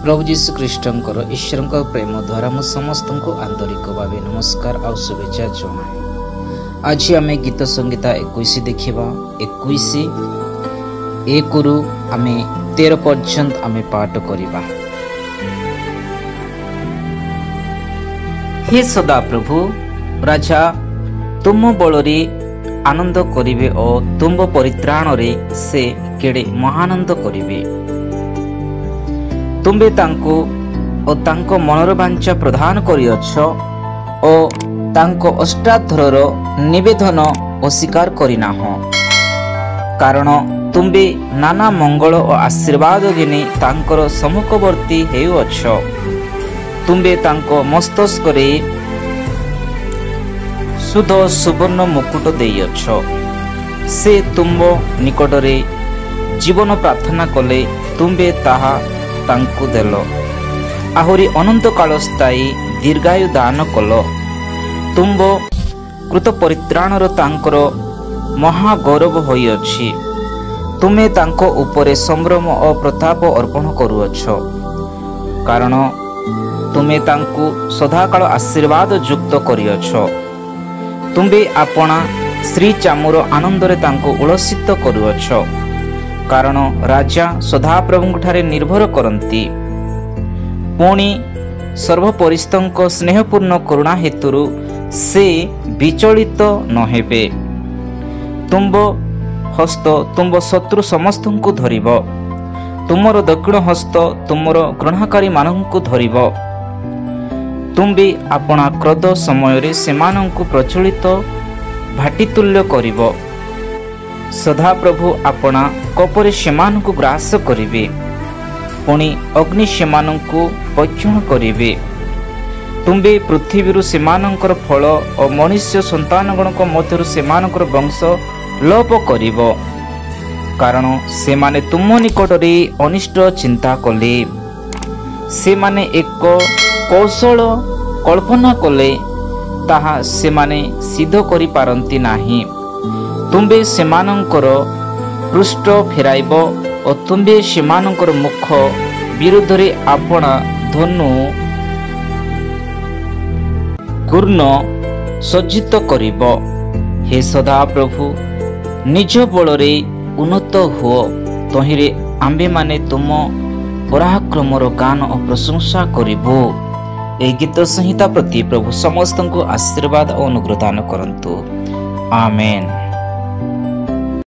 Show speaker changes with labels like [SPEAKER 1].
[SPEAKER 1] प्रभु जीशु ख्रीष्टंकर ईश्वर प्रेम द्वारा मु समस्त को आंतरिक भाव नमस्कार और शुभेच्छा जनाए। आज आम गीत संगीता 21 देखा 21 एक रु आम 13 पर्यंत आम पाठ करवा। हे सदा प्रभु राजा तुम बलरे आनंद करिवे और तुम परित्राण रे से केड़े महानंद करिवे। तुम्बे तांको और तांको मनर बांछा प्रदान करिअछ और तांको अष्टाध्वर निवेदन अस्वीकार करिनाह। कारण तुम्बे नाना मंगल और आशीर्वाद घिनी तांकर सम्मुखवर्ती हेउअछ। तुम्बे तांको मस्तक रे शुद्ध सुवर्ण मुकुट देइअछ। से तुम निकटरे जीवन प्रार्थना कले तुम्बे ताहा तांकु देलो। आहुरी अनंत काल स्थायी दीर्घायु दान कल। तुम कृत परित्राणर तांकर महागौरव होइअछि। तुमे तांको उपरे संभ्रम और प्रताप अर्पण करुअछ। कारण तुमे तांकु सदाकाल आशीर्वाद युक्त करिअछ। तुम्बे आपणा श्री चामुर आनंदरे तांको उल्लसित करुअछ। कारण राजा सदाप्रभु ठारे निर्भर करती। पुणी सर्वपरिस्तंक स्नेहपूर्ण करुणा हेतुरु से विचलित न हेबे। तुम्ब हस्त तुम्ब शत्रु समस्त को धरिब। तुमर दक्षिण हस्त तुमर घृणाकारी मानंकु धरिब। तुम्बे आपणा क्रोध समय रे सेमानंकु प्रचलित भाटीतुल्य करिब। सदा प्रभु आपणा कोपरे सेमानंकु ग्रास करिवे। पुणी अग्नि सेमानंकु भक्षण करिवे। तुम्बे पृथ्वीरु सेमानंकर फल और मनुष्य संतानगणक मध्यरु सेमानंकर वंश लोप करिव। कारण सेमाने तुम निकटरे अनिष्ट चिंता कले। सेमाने एक कौशल कल्पना कले ताहा सेमाने सिद्ध करि पारंती नाही। तुम्बे सेमानंकर पृष्ठ फेराइब और तुम्बे सेमानंकर मुख विरुद्ध रे आपणा धनु कूर्ण सज्जित करिब। हे सदा प्रभु निज बलरे उन्नत हुओ। तहिरे आंबे माने तुम पराक्रमर गान और प्रशंसा करिबो। ए गीत संहिता प्रति प्रभु समस्त को आशीर्वाद और अनुग्रह दान करंतु। आमेन।